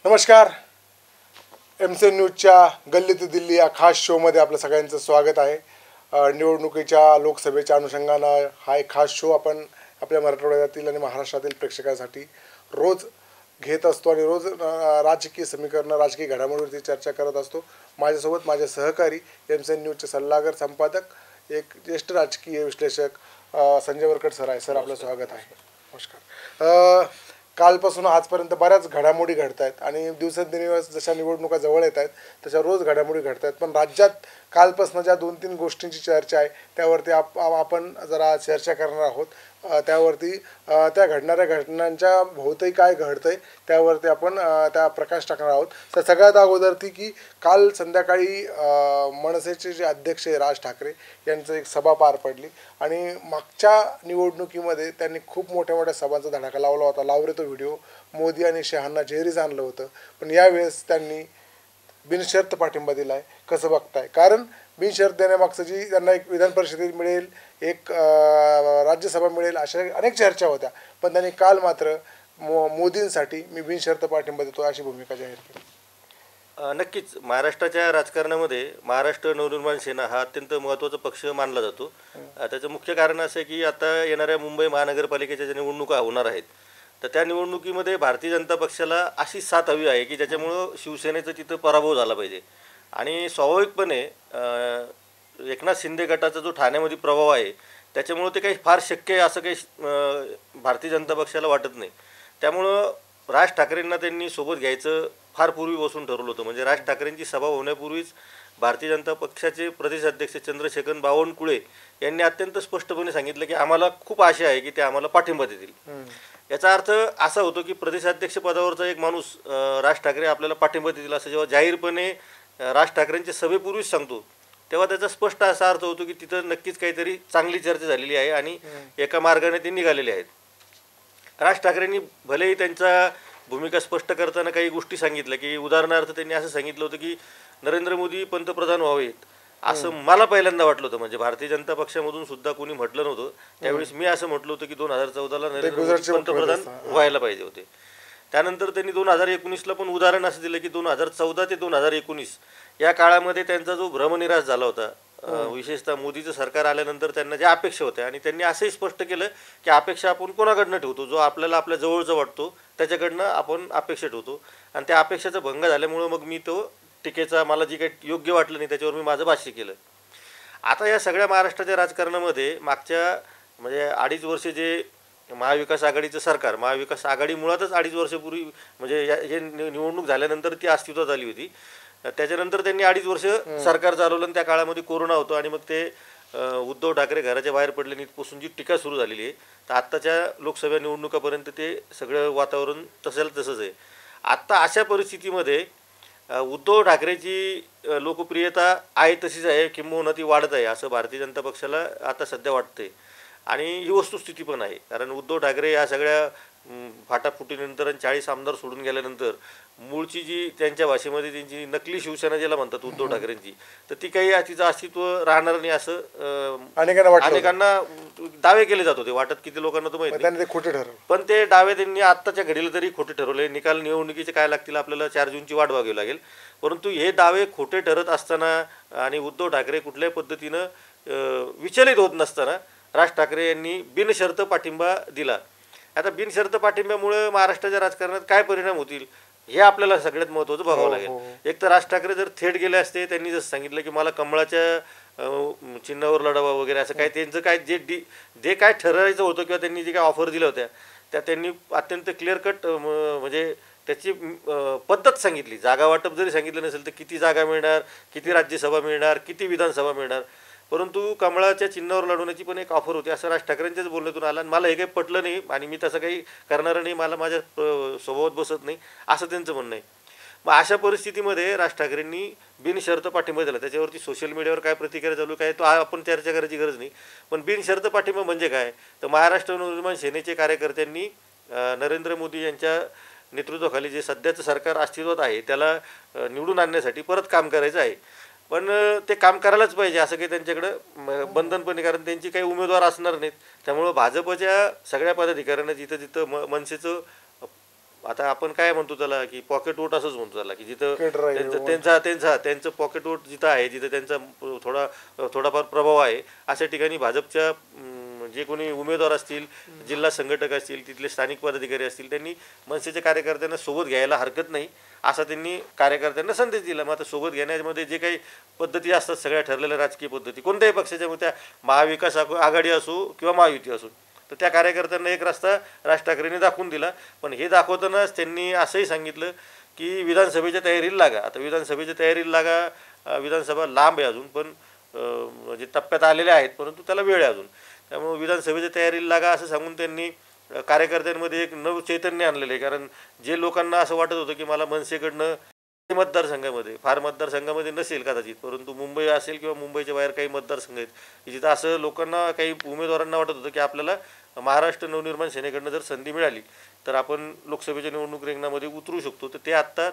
नमस्कार. MC न्यूजच्या गल्ली ते दिल्ली या खास शोमध्ये आपलं सगळ्यांचं स्वागत आहे. निवडणुकीच्या लोकसभेच्या अनुषंगानं हा एक खास शो आपण आपल्या मराठवाड्यातील आणि महाराष्ट्रातील प्रेक्षकांसाठी रोज घेत असतो आणि रोज राजकीय समीकरणं, राजकीय घडामोडीवरती चर्चा करत असतो. माझ्यासोबत माझे सहकारी MC न्यूजचे सल्लागार, संपादक, एक ज्येष्ठ राजकीय विश्लेषक संजय वरकड सर आहे. सर, आपलं स्वागत आहे. नमस्कार. कालपासून आजपर्यंत बऱ्याच घडामोडी घडत आहेत आणि दिवसेंदिवस जशा निवडणुका जवळ येत आहेत तशा रोज घडामोडी घडत आहेत. पण राज्यात कालपासून ज्या 2-3 गोष्टींची चर्चा आहे त्यावरती आपण जरा चर्चा करणार आहोत. त्यावरती त्या घडणाऱ्या घटनांच्या भोवती काय घडतं आहे त्यावरती आपण त्या प्रकाश टाकणार आहोत. तर सगळ्यात अगोदर ती की काल संध्याकाळी मनसेचे जे अध्यक्ष आहे राज ठाकरे यांचं एक सभा पार पडली आणि मागच्या निवडणुकीमध्ये त्यांनी खूप मोठ्या मोठ्या सभांचा धडाका लावला होता. लावरे तो व्हिडिओ मोदी आणि शहांना जेरीज आणलं होतं. पण यावेळेस त्यांनी बिनशर्त पाठिंबा दिला आहे. कसं बघताय? कारण बिनशर्त देण्यामागचं जी त्यांना एक विधान परिषदेत मिळेल, एक राज्यसभा मिळेल, अशा अनेक चर्चा होत्या. पण त्यांनी काल मात्र मोदींसाठी मी बिनशर्त पाठिंबा देतो अशी भूमिका जाहीर केली. नक्कीच महाराष्ट्राच्या राजकारणामध्ये महाराष्ट्र नवनिर्माण सेना हा अत्यंत महत्त्वाचा पक्ष मानला जातो. त्याचं मुख्य कारण असं आहे की आता येणाऱ्या मुंबई महानगरपालिकेच्या ज्या निवडणुका होणार आहेत तर त्या निवडणुकीमध्ये भारतीय जनता पक्षाला अशी साथ हवी आहे की ज्याच्यामुळं शिवसेनेचा तिथं पराभव झाला पाहिजे. आणि स्वाभाविकपणे एकनाथ शिंदे गटाचा जो ठाण्यामध्ये प्रभाव आहे त्याच्यामुळं ते काही फार शक्य आहे असं काही भारतीय जनता पक्षाला वाटत नाही. त्यामुळं राज ठाकरेंना त्यांनी सोबत घ्यायचं फार पूर्वी बसून ठरवलं होतं. म्हणजे राज ठाकरेंची सभा होण्यापूर्वीच भारतीय जनता पक्षाचे प्रदेशाध्यक्ष चंद्रशेखर बावनकुळे यांनी अत्यंत स्पष्टपणे सांगितलं की आम्हाला खूप आशा आहे की ते आम्हाला पाठिंबा देतील. याचा अर्थ असा होतो की प्रदेशाध्यक्ष पदावरचा एक माणूस राज ठाकरे आपल्याला पाठिंबा देतील असं जेव्हा जाहीरपणे राज ठाकरेंच्या सभेपूर्वीच सांगतो तेव्हा त्याचा स्पष्ट असा अर्थ होतो की तिथं नक्कीच काहीतरी चांगली चर्चा झालेली आहे आणि एका मार्गाने ते निघालेले आहेत. राज ठाकरेंनी भलेही त्यांचा भूमिका स्पष्ट करताना काही गोष्टी सांगितल्या की उदाहरणार्थ त्यांनी असं सांगितलं होतं की नरेंद्र मोदी पंतप्रधान व्हावेत असं मला पहिल्यांदा वाटलं होतं. म्हणजे भारतीय जनता पक्षामधून सुद्धा कोणी म्हटलं नव्हतं. त्यावेळेस मी असं म्हटलं होतं की 2014ला नरेंद्र मोदी पंतप्रधान व्हायला पाहिजे होते. त्यानंतर त्यांनी 2019ला पण उदाहरण असं दिलं की 2014 ते 2019 या काळामध्ये त्यांचा जो भ्रमनिरास झाला होता, विशेषतः मोदीचं सरकार आल्यानंतर त्यांना ज्या अपेक्षा होत्या आणि त्यांनी असंही स्पष्ट केलं की अपेक्षा आपण कोणाकडनं ठेवतो, जो आपल्याला आपल्या जवळचा वाटतो त्याच्याकडनं आपण अपेक्षा ठेवतो. आणि त्या अपेक्षेचा भंग झाल्यामुळं मग मी तो टीकेचा मला जी काही योग्य वाटलं नाही त्याच्यावर मी माझं भाष्य केलं. आता या सगळ्या महाराष्ट्राच्या राजकारणामध्ये मागच्या म्हणजे 2.5 वर्ष जे महाविकास आघाडीचं सरकार, महाविकास आघाडी मुळातच 2.5 वर्षापूर्वी म्हणजे हे निवडणूक झाल्यानंतर ती अस्तित्वात आली होती. त्याच्यानंतर त्यांनी 2.5 वर्ष सरकार चालवलं आणि त्या काळामध्ये कोरोना होतो आणि मग ते उद्धव ठाकरे घराच्या बाहेर पडले आणि इथपासून जी टीका सुरू झालेली आहे तर आत्ताच्या लोकसभा निवडणुकापर्यंत ते सगळं वातावरण तसंच आहे. आत्ता अशा परिस्थितीमध्ये उद्धव ठाकरेची लोकप्रियता आहे तशीच आहे, किंबहुना ती वाढत आहे असं भारतीय जनता पक्षाला आता सध्या वाटते. आणि ही वस्तुस्थिती पण आहे. कारण उद्धव ठाकरे या सगळ्या फाटाफुटीनंतर आणि 40 आमदार सोडून गेल्यानंतर मूळची जी त्यांच्या भाषेमध्ये त्यांची नकली शिवसेना ज्याला म्हणतात उद्धव ठाकरेंची, तर ती काही तिचं अस्तित्व राहणार नाही असं अनेकांना दावे केले जात होते. वाटत किती लोकांना तर माहिती नाही, खोटे ठरवले. पण ते दावे त्यांनी आत्ताच्या घडीला तरी खोटे ठरवले. निकाल निवडणुकीचे काय लागतील आपल्याला 4 जूनची वाट बघावी लागेल. परंतु हे दावे खोटे ठरत असताना आणि उद्धव ठाकरे कुठल्याही पद्धतीनं विचलित होत नसताना राज ठाकरे यांनी बिनशर्त पाठिंबा दिला. आता बिनशर्त पाठिंब्यामुळे महाराष्ट्राच्या राजकारणात काय परिणाम होतील हे आपल्याला सगळ्यात महत्त्वाचं बघावं लागेल. एक तर राज ठाकरे जर थेट गेले असते, त्यांनी जसं सांगितलं की मला कमळाच्या चिन्हावर लढावा वगैरे असं काय त्यांचं काय जे काय ठरवायचं होतं किंवा त्यांनी जे काय ऑफर दिल्या होत्या त्या त्यांनी अत्यंत क्लिअर कट म्हणजे त्याची पद्धत सांगितली. जागा वाटप जरी सांगितलं नसेल तर किती जागा मिळणार, किती राज्यसभा मिळणार, किती विधानसभा मिळणार, परंतु कमळाच्या चिन्हावर लढवण्याची पण एक ऑफर होती असं राज ठाकरेंच्याच बोलण्यातून आलं. आणि मला हे काही पटलं नाही आणि मी तसं काही करणार नाही, मला माझ्या स्वभावात बसत नाही असं त्यांचं म्हणणं आहे. मग अशा परिस्थितीमध्ये राज ठाकरेंनी बिनशर्त पाठिंबा दिला. त्याच्यावरती सोशल मीडियावर काय प्रतिक्रिया चालू काय तो आपण चर्चा करायची गरज नाही. पण बिनशर्त पाठिंबा म्हणजे काय तर महाराष्ट्र नवनिर्माण सेनेचे कार्यकर्त्यांनी नरेंद्र मोदी यांच्या नेतृत्वाखाली जे सध्याचं सरकार अस्तित्वात आहे त्याला निवडून आणण्यासाठी परत काम करायचं आहे. पण ते काम करायलाच पाहिजे असं काही त्यांच्याकडं बंधन पण, कारण त्यांची काही उमेदवार असणार नाहीत. त्यामुळं भाजपच्या सगळ्या पदाधिकाऱ्यांना जिथं मनसेचं आता आपण काय म्हणतो त्याला की पॉकेट वोट असंच म्हणतो त्याला की जिथं Pocket राहील, त्यांचं पॉकेट वोट जिथं आहे जिथं त्यांचा थोडाफार प्रभाव आहे अशा ठिकाणी भाजपच्या जे कोणी उमेदवार असतील, जिल्हा संघटक असतील, तिथले स्थानिक पदाधिकारी असतील, त्यांनी मनसेच्या कार्यकर्त्यांना सोबत घ्यायला हरकत नाही असा त्यांनी कार्यकर्त्यांना संदेश दिला. मग आता सोबत घेण्यामध्ये जे काही पद्धती असतात सगळ्या ठरलेल्या राजकीय पद्धती कोणत्याही पक्षाच्या, मग त्या महाविकास आघाडी असो किंवा महायुती असो, तर त्या कार्यकर्त्यांना एक रस्ता राज ठाकरेंनी दाखवून दिला. पण हे दाखवतानाच त्यांनी असंही सांगितलं की विधानसभेच्या तयारीला लागा. आता विधानसभेच्या तयारीला लागा, विधानसभा लांब आहे अजून, पण म्हणजे टप्प्यात आलेल्या आहेत, परंतु त्याला वेळ आहे अजून. त्यामुळे विधानसभेच्या तयारीला लागा असं सांगून त्यांनी कार्यकर्त्यांमध्ये एक नव चैतन्य आणलेलं आहे. कारण जे लोकांना असं वाटत होतं की मला मनसेकडनं मतदारसंघामध्ये, फार मतदारसंघामध्ये नसेल कदाचित, परंतु मुंबई असेल किंवा मुंबईच्या बाहेर काही मतदारसंघ आहेत की जिथं असं लोकांना, काही उमेदवारांना वाटत होतं की आपल्याला महाराष्ट्र नवनिर्माण सेनेकडनं जर संधी मिळाली तर आपण लोकसभेच्या निवडणूक रिंगणामध्ये उतरू शकतो, तर ते आत्ता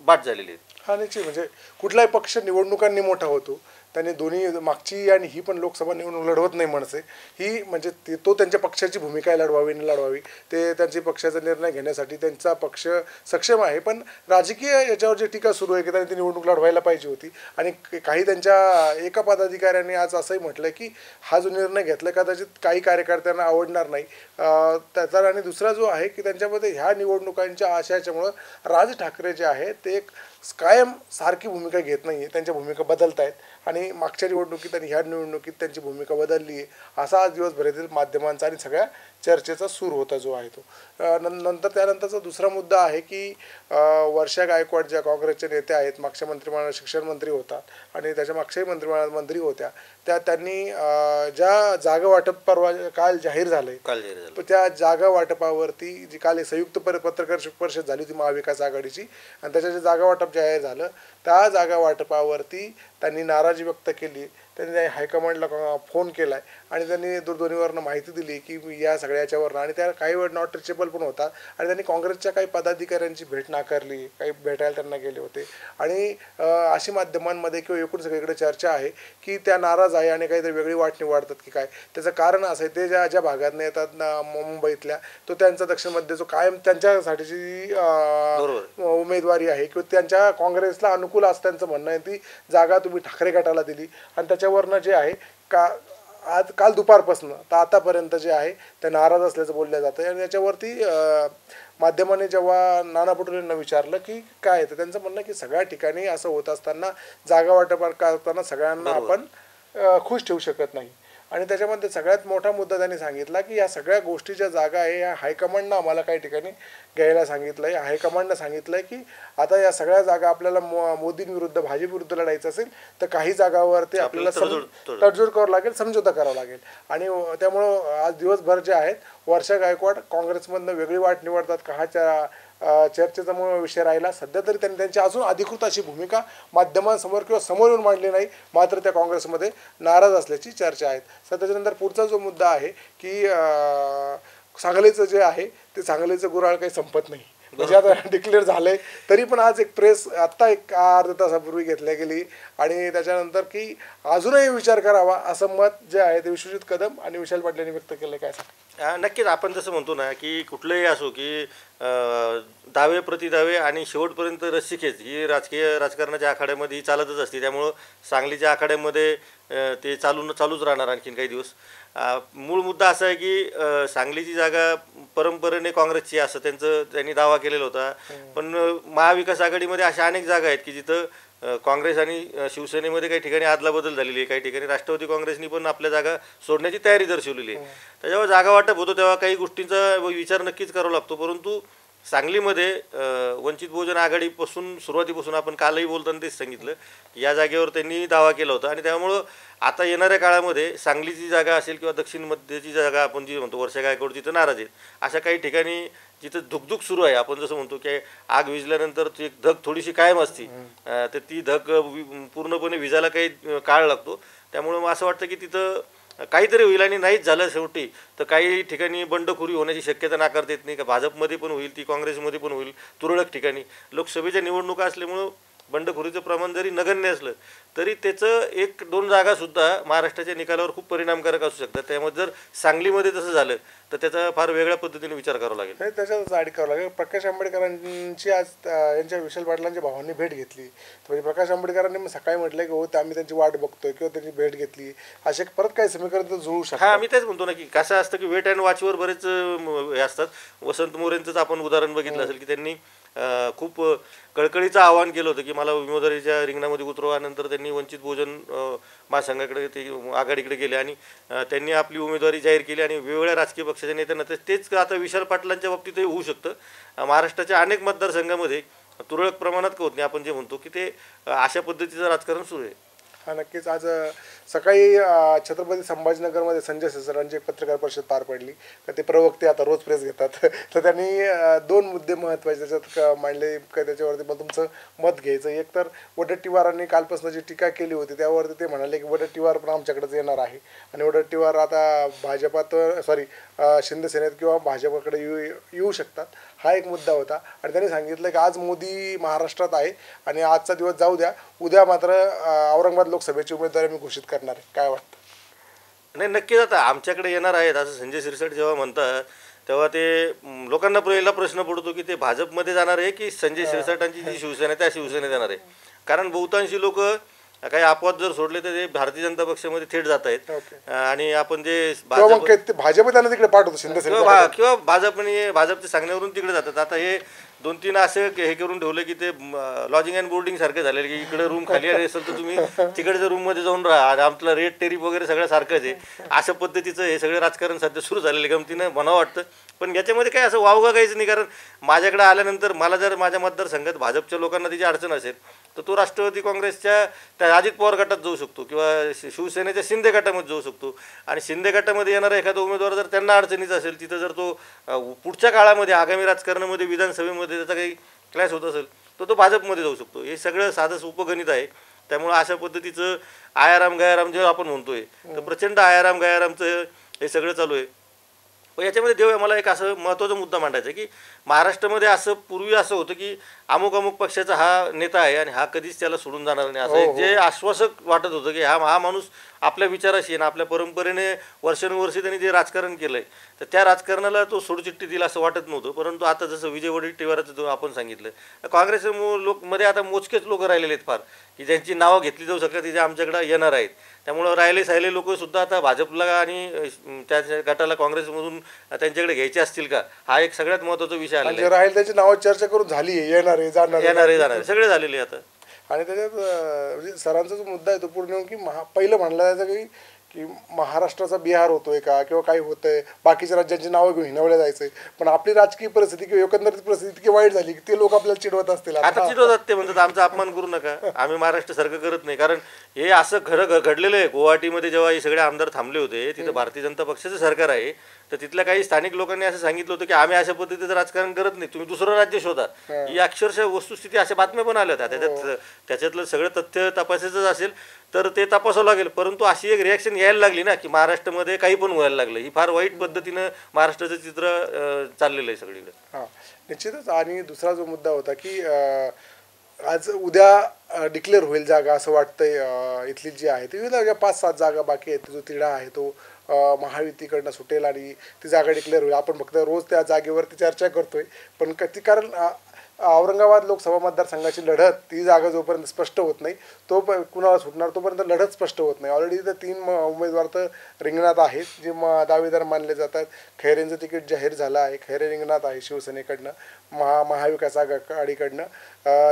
बाट झालेले आहेत. हा निश्चित, म्हणजे कुठलाही पक्ष निवडणुकांनी मोठा होतो. त्यांनी दोन्ही मागची आणि ही पण लोकसभा निवडणूक लढवत नाही मनसे, ही म्हणजे तो त्यांच्या पक्षाची भूमिका आहे, लढवावी न लढवावी ते त्यांची पक्षाचा निर्णय घेण्यासाठी त्यांचा पक्ष सक्षम आहे. पण राजकीय याच्यावर जी टीका सुरू आहे की त्यांनी ती निवडणूक लढवायला पाहिजे होती. आणि काही त्यांच्या एका पदाधिकाऱ्यांनी आज असंही म्हटलं की हा जो निर्णय घेतला कदाचित काही कार्यकर्त्यांना आवडणार नाही त्याचा. आणि दुसरा जो आहे की त्यांच्यामध्ये ह्या निवडणुकांच्या आशयाच्यामुळं राज ठाकरे जे आहेत ते एक कायम सारखी भूमिका घेत नाही आहे, त्यांच्या भूमिका बदलत आहेत. आणि मागच्या निवडणुकीत आणि ह्या निवडणुकीत त्यांची भूमिका बदलली आहे असा आज दिवसभरातील माध्यमांचा आणि सगळ्या चर्चेचा सूर होता जो आहे तो. त्यानंतरचा दुसरा मुद्दा आहे की वर्षा गायकवाड ज्या काँग्रेसच्या नेत्या आहेत, मागच्या मंत्रिमंडळात शिक्षण मंत्री होतात आणि त्याच्या मागच्याही मंत्रिमंडळात मंत्री होत्या, त्यांनी ज्या जागा वाटप परवा काल जाहीर झालंय, त्या जागा वाटपावरती जी काल संयुक्त पत्रकार परिषद झाली होती महाविकास आघाडीची, आणि त्याच्या जे जागा वाटप जाहीर झालं त्या जागा वाटपावरती त्यांनी नाराजी व्यक्त केली. त्यांनी हायकमांडला फोन केला आहे आणि त्यांनी दूरध्वनीवरनं माहिती दिली की या सगळ्याच्यावरनं, आणि त्या काही वेळ नॉट रिचेबल पण होतात. आणि त्यांनी काँग्रेसच्या काही पदाधिकाऱ्यांची भेट नाकारली, काही भेटायला त्यांना गेले होते. आणि अशी माध्यमांमध्ये किंवा एकूण सगळीकडे चर्चा आहे की त्या नाराज आहे आणि काहीतरी वेगळी वाट निवडतात की काय. त्याचं कारण असं आहे, ते ज्या भागातनं येतात ना मुंबईतल्या, तो त्यांचा दक्षिण मध्य जो कायम त्यांच्यासाठीची उमेदवारी आहे किंवा त्यांच्या काँग्रेसला अनुकूल असं त्यांचं म्हणणं आहे, ती जागा तुम्ही ठाकरे गटाला दिली. आणि त्याच्यावरनं जे आहे काल दुपारपासून तर आतापर्यंत जे आहे ते नाराज असल्याचं बोललं जातं. आणि याच्यावरती माध्यमाने जेव्हा नाना पटोलेंना विचारलं की काय, तर त्यांचं म्हणणं की सगळ्या ठिकाणी असं होत असताना जागा वाटप करताना सगळ्यांना आपण खुश ठेवू शकत नाही. आणि त्याच्यामध्ये सगळ्यात मोठा मुद्दा त्यांनी सांगितला की या सगळ्या गोष्टीच्या जागा आहे या हायकमांडनं आम्हाला काही ठिकाणी घ्यायला सांगितलं आहे. हायकमांडनं सांगितलं आहे की आता या सगळ्या जागा आपल्याला मोदींविरुद्ध भाजपविरुद्ध लढायचं असेल तर काही जागावरती आपल्याला तडजोड करावं लागेल, समझोता करावा लागेल. आणि त्यामुळं आज दिवसभर जे आहेत वर्षा गायकवाड काँग्रेसमधनं वेगळी वाट निवडतात का हा चर्चेचा विषय राहिला. सध्या तरी त्यांनी त्यांची अजून अधिकृत अशी भूमिका माध्यमांसमोर किंवा समोर येऊन मांडली नाही, मात्र त्या काँग्रेसमध्ये नाराज असल्याची चर्चा आहे. त्याच्यानंतर पुढचा जो मुद्दा आहे की सांगलीचं जे आहे ते सांगलीचं गुऱ्हाळ काही संपत नाही, म्हणजे आता डिक्लेअर झालंय. तरी पण आज एक प्रेस आत्ता एक अर्धा तासापूर्वी घेतल्या गेली आणि त्याच्यानंतर की अजूनही विचार करावा असं मत जे आहे ते विश्वजित कदम आणि विशाल पाटील यांनी व्यक्त केलं. काय सांग? नक्कीच आपण जसं म्हणतो ना की कुठलंही असो की दावे प्रतिदावे आणि शेवटपर्यंत रस्सीखेच ही राजकारणाच्या आखाड्यामध्ये ही चालतच असते. त्यामुळं सांगलीच्या आखाड्यामध्ये ते चालूच राहणार आणखीन काही दिवस. मूळ मुद्दा असा आहे की सांगलीची जागा परंपरेने काँग्रेसची असं त्यांनी दावा केलेला होता. पण महाविकास आघाडीमध्ये अशा अनेक जागा आहेत की जिथं काँग्रेस आणि शिवसेनेमध्ये काही ठिकाणी आदलाबदल झालेली आहे, काही ठिकाणी राष्ट्रवादी काँग्रेसनी पण आपल्या जागा सोडण्याची तयारी दर्शवलेली आहे. त्याच्यावर जागा वाटप होतो तेव्हा काही गोष्टींचा विचार नक्कीच करावा लागतो. परंतु सांगलीमध्ये वंचित बहुजन आघाडीपासून सुरुवातीपासून आपण कालही बोलताना तेच सांगितलं की या जागेवर त्यांनी दावा केला होता. आणि त्यामुळं आता येणाऱ्या काळामध्ये सांगलीची जागा असेल किंवा दक्षिण मध्यची जागा आपण जी म्हणतो वर्षा गायकवाड जिथं नाराज आहेत, अशा काही ठिकाणी जिथं धुकधुक सुरू आहे, आपण जसं म्हणतो की आग विझल्यानंतर ती एक धग थोडीशी कायम असते, तर ती धग पूर्णपणे विजायला काही काळ लागतो. त्यामुळं असं वाटतं की तिथं काहीतरी होईल आणि नाहीच झालं शेवटी तर काही ठिकाणी बंडखोरी होण्याची शक्यता नाकारता येत नाही. का भाजपमध्ये पण होईल, ती काँग्रेसमध्ये पण होईल, तुरळक ठिकाणी. लोकसभेच्या निवडणुका असल्यामुळं बंडखोरीचं प्रमाण जरी नगण्य असलं तरी त्याचं 1-2 जागासुद्धा महाराष्ट्राच्या निकालावर खूप परिणामकारक असू शकतात. त्यामुळे जर सांगलीमध्ये तसं झालं तर त्याचा फार वेगळ्या पद्धतीने विचार करावा लागेल. नाही, त्याच्यातच ॲड करावं लागेल. प्रकाश आंबेडकरांची आज यांच्या विशाल पाटलांच्या भावांनी भेट घेतली. तर म्हणजे प्रकाश आंबेडकरांनी मग सकाळी म्हटलं की हो ते आम्ही त्यांची वाट बघतोय किंवा त्यांची भेट घेतली, असे परत काही समीकरण तर जुळू शकतात. हां, मी तेच म्हणतो ना की कसं असतं की वेट अँड वॉचवर बरेच हे असतात. वसंत मोरेंचंच आपण उदाहरण बघितलं असेल की त्यांनी खूप कळकळीचं आवाहन केलं होतं की मला उमेदवारीच्या रिंगणामध्ये उतरवा. त्यांनी वंचित बहुजन महासंघाकडे ते आघाडीकडे गेले आणि त्यांनी आपली उमेदवारी जाहीर केली आणि वेगवेगळ्या राजकीय पक्षाच्या नेत्यांना तेच आता विशाल पाटलांच्या बाबतीतही होऊ शकतं. महाराष्ट्राच्या अनेक मतदारसंघामध्ये तुरळक प्रमाणात का होत नाही, आपण जे म्हणतो की ते अशा पद्धतीचं राजकारण सुरू आहे. हा, नक्कीच. आज सकाळी छत्रपती संभाजीनगरमध्ये संजय सिरसाटांची एक पत्रकार परिषद पार पडली. तर ते प्रवक्ते आता रोज प्रेस घेतात. तर त्यांनी 2 मुद्दे महत्त्वाचे त्याच्यात मांडले का त्याच्यावरती मग तुमचं मत घ्यायचं. एक तर वडेट्टीवारांनी कालपासून जी टीका केली होती त्यावरती ते म्हणाले की वडेट्टीवार पण आमच्याकडेच येणार आहे आणि वडेट्टीवार आता भाजपात शिंदेसेनेत किंवा भाजपाकडे येऊ शकतात. हा एक मुद्दा होता. आणि त्यांनी सांगितलं की आज मोदी महाराष्ट्रात आहे आणि आजचा दिवस जाऊ द्या, उद्या मात्र औरंगाबाद लोकसभेची उमेदवारी मी घोषित करणार आहे. काय वाटतं? नाही, नक्कीच आता आमच्याकडे येणार आहेत असं संजय शिरसाट जेव्हा म्हणतात तेव्हा ते लोकांना पहिला प्रश्न पडतो की ते भाजपमध्ये जाणार आहे की संजय शिरसाटांची जी शिवसेना आहे त्या शिवसेनेत जाणार आहे. कारण बहुतांशी लोक काही अपवाद जर सोडले तर ते भारतीय जनता पक्षामध्ये थेट जात आहेत. आणि आपण जे भाजप त्यांना तिकडे पाठवतो शिंदे किंवा भाजपच्या सांगण्यावरून तिकडे जातात. आता हे 2-3 असं हे करून ठेवलं की ते लॉजिंग अँड बोर्डिंग सारखं झालेलं की इकडे रूम खाली असेल तर तुम्ही तिकडच्या रूममध्ये जाऊन राहा आणि आपलं रेट टेरिफ वगैरे सगळं सारखंच आहे. अशा पद्धतीचं हे सगळं राजकारण सध्या सुरू झालेलं गमतीनं म्हणावं वाटतं. पण याच्यामध्ये काय असं वावगा काहीच नाही. कारण माझ्याकडे आल्यानंतर मला जर माझ्या मतदारसंघात भाजपच्या लोकांना त्याची अडचण असेल तर तो राष्ट्रवादी काँग्रेसच्या त्या अजित पवार गटात जाऊ शकतो किंवा शिवसेनेच्या शिंदे गटामध्ये जाऊ शकतो. आणि शिंदे गटामध्ये येणारा एखादा उमेदवार जर त्यांना अडचणीचा असेल, तिथं जर तो पुढच्या काळामध्ये आगामी राजकारणामध्ये विधानसभेमध्ये त्याचा काही क्लॅश होत असेल तर तो भाजपमध्ये जाऊ शकतो. हे सगळं साधं उपगणित आहे. त्यामुळं अशा पद्धतीचं आयाराम गयाराम जे आपण म्हणतोय तर प्रचंड आयाराम गयारामचं हे सगळं चालू आहे. पण याच्यामध्ये देव मला एक असं महत्त्वाचा मुद्दा मांडायचा आहे की महाराष्ट्रामध्ये असं पूर्वी असं होतं की अमुक अमुक पक्षाचा हा नेता आहे आणि हा कधीच त्याला सोडून जाणार नाही, असं एक जे आश्वासक वाटत होतं की हा माणूस आपल्या विचाराशी आणि आपल्या परंपरेने वर्षानुवर्षे त्यांनी जे राजकारण केलं आहे तर त्या राजकारणाला तो सोडचिठ्ठी दिला असं वाटत नव्हतं. परंतु आता जसं विजय वडेट्टीवाराचं आपण सांगितलं, काँग्रेस मध्ये आता मोजकेच लोक राहिलेले आहेत फार की ज्यांची नावं घेतली जाऊ शकतात, जे आमच्याकडे येणार आहेत. त्यामुळं राहिले लोकसुद्धा आता भाजपला आणि त्या गटाला काँग्रेसमधून त्यांच्याकडे घ्यायचे असतील का, हा एक सगळ्यात महत्त्वाचा विषय आलेला राहील. त्याची नावं चर्चा करून झाली, येणारे जाणारे सगळे झालेले आता. आणि त्याच्यात म्हणजे सरांचा जो मुद्दा आहे तो पूर्ण की पहिलं म्हणलं जायचं की महाराष्ट्राचा बिहार होतोय का किंवा काही होतंय, बाकीच्या राज्यांची नावं घेऊन हिनवल्या जायचंय. पण आपली राजकीय परिस्थिती किंवा एकंदरीत परिस्थिती इतकी वाईट झाली की ते लोक आपल्याला चिडवत असतील. आता चिडवतात, ते म्हणतात आमचा अपमान करू नका, आम्ही महाराष्ट्रासारखं करत नाही. कारण हे असं खरं घडलेलं आहे. गुवाहाटीमध्ये जेव्हा हे सगळे आमदार थांबले होते तिथं भारतीय जनता पक्षाचं सरकार आहे, तर तिथल्या काही स्थानिक लोकांनी असं सांगितलं होतं की आम्ही अशा पद्धतीचं राजकारण करत नाही, तुम्ही दुसरं राज्य शोधा. ही अक्षरशः वस्तुस्थिती अशा बातम्या पण आल्या होत्या. त्याच्यातलं सगळं तथ्य तपासायचं असेल तर ते तपासावं लागेल. परंतु अशी एक रिॲक्शन यायला लागली ना की महाराष्ट्रामध्ये काही पण व्हायला लागलं. ही फार वाईट पद्धतीनं महाराष्ट्राचं चित्र चाललेलं आहे सगळीकडे. हां, निश्चितच. आणि दुसरा जो मुद्दा होता की आज उद्या डिक्लेअर होईल जागा असं वाटतंय. इथली जी आहे ती 5-7 जागा बाकी आहेत. जो तिढा आहे तो महायुतीकडनं सुटेल आणि ती जागा डिक्लेअर होईल. आपण फक्त रोज त्या जागेवरती चर्चा करतोय, पण कारण औरंगाबाद लोकसभा मतदारसंघाची लढत, ती जागा जोपर्यंत स्पष्ट होत नाही कुणाला सुटणार तोपर्यंत लढत स्पष्ट होत नाही. ऑलरेडी तर 3 उमेदवार तर रिंगणात आहेत जे दावेदार मानले जातात. खैरेंचं तिकीट जाहीर झालं आहे, खैरे रिंगणात आहे शिवसेनेकडनं, महाविकास आघाडीकडनं.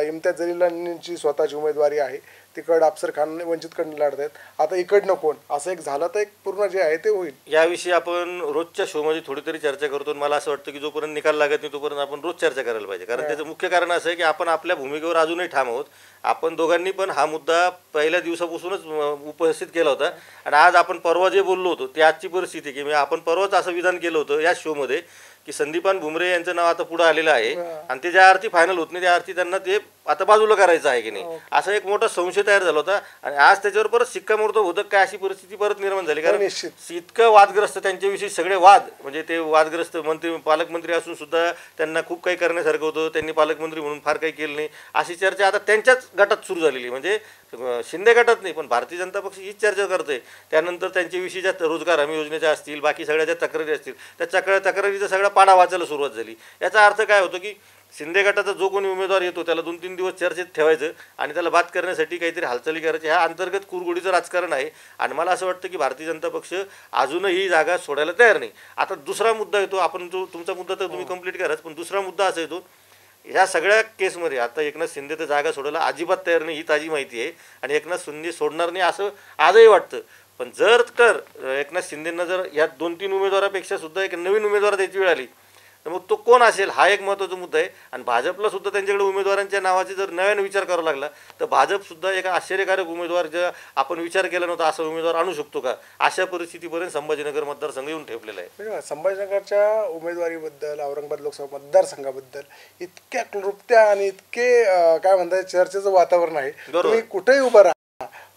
इम्तियाज जलीलांची स्वतःची उमेदवारी आहे, तिकडं अफसर खान वंचितकडनं लढत आहेत. आता इकडनं कोण, असं एक झालं तर एक पूर्ण जे आहे ते होईल. याविषयी आपण रोजच्या शोमध्ये थोडी तरी चर्चा करतो. मला असं वाटतं की जोपर्यंत निकाल लागत नाही तोपर्यंत आपण रोज चर्चा करायला पाहिजे. कारण त्याचं मुख्य कारण असं आहे की आपण आपल्या भूमिकेवर अजूनही ठाम आहोत. आपण दोघांनी पण हा मुद्दा पहिल्या दिवसापासूनच उपस्थित केला होता आणि आज आपण परवा जे बोललो होतो ती आजची परिस्थिती की आपण परवाच असं विधान केलं होतं या शोमध्ये की संदीपान भुमरे यांचं नाव आता पुढे आलेलं आहे आणि ते ज्या अर्थी फायनल होत नाही त्या अर्थी त्यांना ते आता बाजूला करायचं आहे की नाही असा एक मोठा संशय तयार झाला होता आणि आज त्याच्यावर परत शिक्कामोर्तब होतं काय अशी परिस्थिती परत निर्माण झाली कारण इतकं वादग्रस्त त्यांच्याविषयी सगळे वाद म्हणजे ते वादग्रस्त मंत्री पालकमंत्री असून सुद्धा त्यांना खूप काही करण्यासारखं होतं त्यांनी पालकमंत्री म्हणून फार काही केलं नाही अशी चर्चा आता त्यांच्याच गटात सुरू झालेली म्हणजे शिंदे गटात नाही पण भारतीय जनता पक्ष हीच चर्चा करते त्यानंतर त्यांच्याविषयी ज्या रोजगार हमी योजनेच्या असतील बाकी सगळ्या ज्या तक्रारी असतील त्या तक्रारीचा सगळा पाडा वाचायला सुरुवात झाली याचा अर्थ काय होतो की शिंदे गटाचा जो कोणी उमेदवार येतो त्याला 2-3 दिवस चर्चेत ठेवायचं आणि त्याला बात करण्यासाठी काहीतरी हालचाली करायची ह्या अंतर्गत कुरगुडीचं राजकारण आहे आणि मला असं वाटतं की भारतीय जनता पक्ष अजूनही ही जागा सोडायला तयार नाही आता दुसरा मुद्दा येतो आपण जो तुमचा मुद्दा तर तुम्ही कंप्लीट कराच पण दुसरा मुद्दा असा येतो ह्या सगळ्या केसमध्ये आता एकनाथ शिंदे तर जागा सोडायला अजिबात तयार नाही ही ताजी माहिती आहे आणि एकनाथ शिंदे सोडणार नाही असं आजही वाटतं पण जर तर एकनाथ शिंदेंना जर या 2-3 उमेदवारापेक्षा सुद्धा एक नवीन उमेदवार द्यायची वेळ आली तर मग तो कोण असेल हा एक महत्त्वाचा मुद्दा आहे आणि भाजपला सुद्धा त्यांच्याकडे उमेदवारांच्या नावाचे जर नव्याने विचार करावा लागला तर भाजपसुद्धा एक आश्चर्यकारक उमेदवार ज्या आपण विचार केला नव्हता असा उमेदवार आणू शकतो का अशा परिस्थितीपर्यंत संभाजीनगर मतदारसंघ येऊन ठेपलेला आहे संभाजीनगरच्या उमेदवारीबद्दल औरंगाबाद लोकसभा मतदारसंघाबद्दल इतक्या क्लृप्त्या आणि इतके काय म्हणतात चर्चेचं वातावरण आहे तुम्ही कुठेही उभं राहा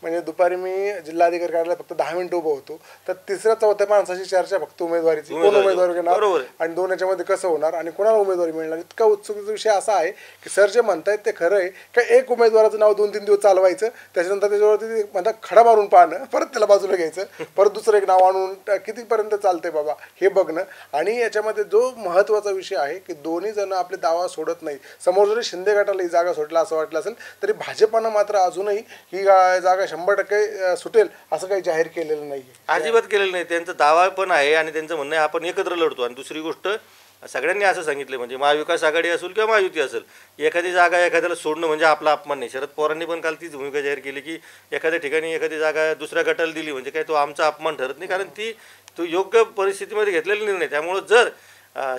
म्हणजे दुपारी मी जिल्हाधिकारी कार्यालयात फक्त 10 मिनिटं उभं होतो तर 3ऱ्या-4थ्या माणसाची चर्चा फक्त उमेदवारीची कोण उमेदवार घेणार आणि दोन याच्यामध्ये कसं होणार आणि कोणाला उमेदवारी मिळणार इतका उत्सुकतेचा विषय असा आहे की सर जे म्हणतायत ते खरं आहे का एक उमेदवाराचं नाव 2-3 दिवस चालवायचं त्याच्यानंतर त्याच्यावरती म्हणतात खडा मारून पाहणं परत त्याला बाजूला घ्यायचं परत दुसरं एक नाव आणून कितीपर्यंत चालतंय बाबा हे बघणं आणि याच्यामध्ये जो महत्त्वाचा विषय आहे की दोन्ही जण आपले दावा सोडत नाही समोर जरी शिंदे गटाला ही जागा सोडला असं वाटलं असेल तरी भाजपानं मात्र अजूनही ही जागा 100% सुटेल असं काही जाहीर केलेलं नाही अजिबात केलेलं नाही त्यांचा दावा पण आहे आणि त्यांचं म्हणणं आहे आपण एकत्र लढतो आणि दुसरी गोष्ट सगळ्यांनी असं सांगितलं म्हणजे महाविकास आघाडी असेल किंवा महायुती असेल एखादी जागा एखाद्याला सोडणं म्हणजे आपला अपमान नाही शरद पवारांनी पण काल तीच भूमिका जाहीर केली की एखाद्या ठिकाणी एखादी जागा दुसऱ्या गटाला दिली म्हणजे काय तो आमचा अपमान ठरत नाही कारण तो योग्य परिस्थितीमध्ये घेतलेला निर्णय त्यामुळं जर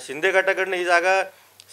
शिंदे गटाकडनं ही जागा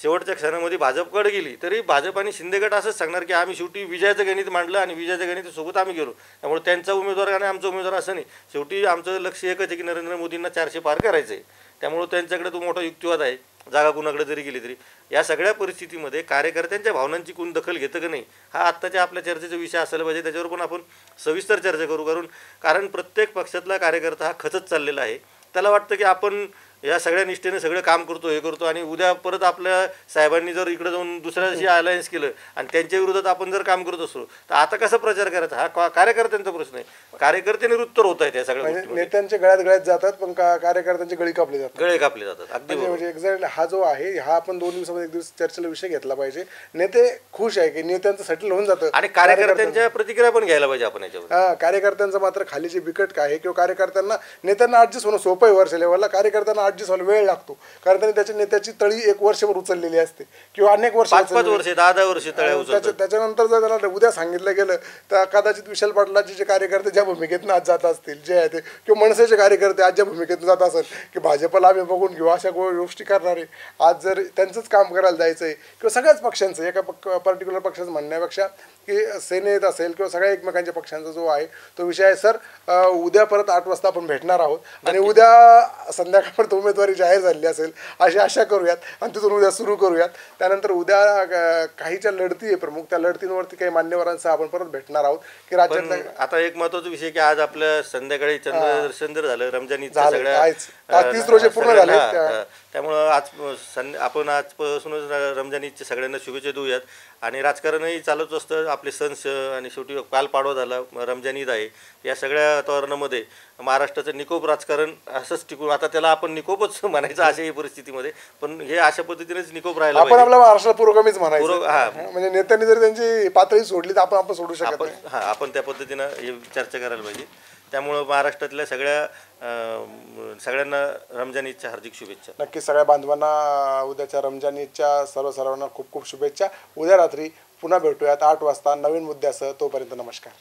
शेवटच्या क्षणामध्ये भाजपकडे गेली तरी भाजप आणि शिंदे गट असंच सांगणार की आम्ही शेवटी विजयाचं गणित मांडलं आणि विजयाच्या गणितासोबत आम्ही गेलो त्यामुळे त्यांचा उमेदवार आणि आमचा उमेदवार असं नाही शेवटी आमचं लक्ष एकच आहे की नरेंद्र मोदींना 400 पार करायचं आहे त्यामुळे त्यांच्याकडे तो मोठा युक्तिवाद आहे जागा कुणाकडे जरी गेली तरी या सगळ्या परिस्थितीमध्ये कार्यकर्त्यांच्या भावनांची कोण दखल घेतं की नाही हा आत्ताच्या आपल्या चर्चेचा विषय असायला पाहिजे त्याच्यावर पण आपण सविस्तर चर्चा करू कारण प्रत्येक पक्षातला कार्यकर्ता हा खचत चाललेला आहे त्याला वाटतं की आपण या सगळ्या निष्ठेने सगळं काम करतो हे करतो आणि उद्या परत आपल्या साहेबांनी जर इकडे जाऊन दुसऱ्याशी अलायन्स केलं आणि त्यांच्या विरोधात आपण जर काम करत असलो तर आता कसा प्रचार करायचा हा कार्यकर्त्यांचा प्रश्न आहे कार्यकर्ते निरुत्तर होत आहेत या सगळ्या नेत्यांच्या गळ्यात जातात पण कार्यकर्त्यांचे गळे कापले जातात अगदी म्हणजे एक्झॅक्टली हा जो आहे हा आपण 2 दिवसामध्ये एक दिवस चर्चेला विषय घेतला पाहिजे नेते खुश आहे की नेत्यांचं सेटल होऊन जातं आणि कार्यकर्त्यांच्या प्रतिक्रिया पण घ्यायला पाहिजे आपण याच्यावर कार्यकर्त्यांचं मात्र खाली जे बिकट काय आहे किंवा कार्यकर्त्यांना नेत्यांना ऍडजस्ट होणं सोपं आहे वर्ष लेवलला कार्यकर्त्यांना ऍडजस्ट व्हायला वेळ लागतो कारण त्यांनी त्याच्या नेत्याची तळी 1 वर्षभर उचललेली असते किंवा अनेक वर्ष 5-5 वर्ष 10-10 वर्ष त्याच्यानंतर जर त्याला उद्या सांगितलं गेलं तर कदाचित विशाल पाटलाचे जे कार्यकर्ते ज्या भूमिकेतून आज जात असतील जे आहे ते किंवा मनसेचे कार्यकर्ते आज ज्या भूमिकेतून जात असेल की भाजपला आम्ही बघून घेऊ अशा गोष्टी करणारे आज जर त्यांचंच काम करायला जायचं आहे किंवा सगळ्याच पक्षांचं एका पर्टिक्युलर पक्षाचं म्हणण्यापेक्षा की सेनेत असेल किंवा सगळ्या एकमेकांच्या पक्षांचा जो आहे तो विषय आहे सर उद्या परत 8 वाजता आपण भेटणार आहोत आणि उद्या संध्याकाळपर्यंत उमेदवारी जाहीर झालेली असेल अशी आशा करूयात आणि तिथून उद्या सुरू करूयात त्यानंतर उद्या काहीच्या लढती आहे प्रमुख त्या लढतींवरती काही मान्यवरांसह आपण परत भेटणार आहोत की राज्यात आता एक महत्त्वाचा विषय की आज आपल्या संध्याकाळी चंद्रदर्शन जर झालं रमजान ईदच्या सगळ्या 30 रोजे पूर्ण झाले त्यामुळं आपण आजपासूनच रमजान ईदच्या सगळ्यांना शुभेच्छा देऊयात आणि राजकारणही चालूच असतं आपले सण आणि शेवटी काल पाडवा झाला रमजान ईद आहे या सगळ्या वातावरणामध्ये महाराष्ट्राचं निकोप राजकारण असंच टिकून आता त्याला आपण निकोपच म्हणायचं अशा परिस्थितीमध्ये पण हे अशा पद्धतीनेच निकोप राहिला आपण आपल्या महाराष्ट्राला पुरोगामीच म्हणायचं म्हणजे नेत्यांनी जर त्यांची पातळी सोडली तर आपण सोडू शकत नाही आपण त्या पद्धतीनं चर्चा करायला पाहिजे त्यामुळं महाराष्ट्रातल्या सगळ्यांना रमजान ईदच्या हार्दिक शुभेच्छा नक्कीच सगळ्या बांधवांना उद्याच्या रमजान ईदच्या सर्वांना खूप खूप शुभेच्छा उद्या रात्री पुन्हा भेटूयात 8 वाजता नवीन मुद्द्यासह तोपर्यंत नमस्कार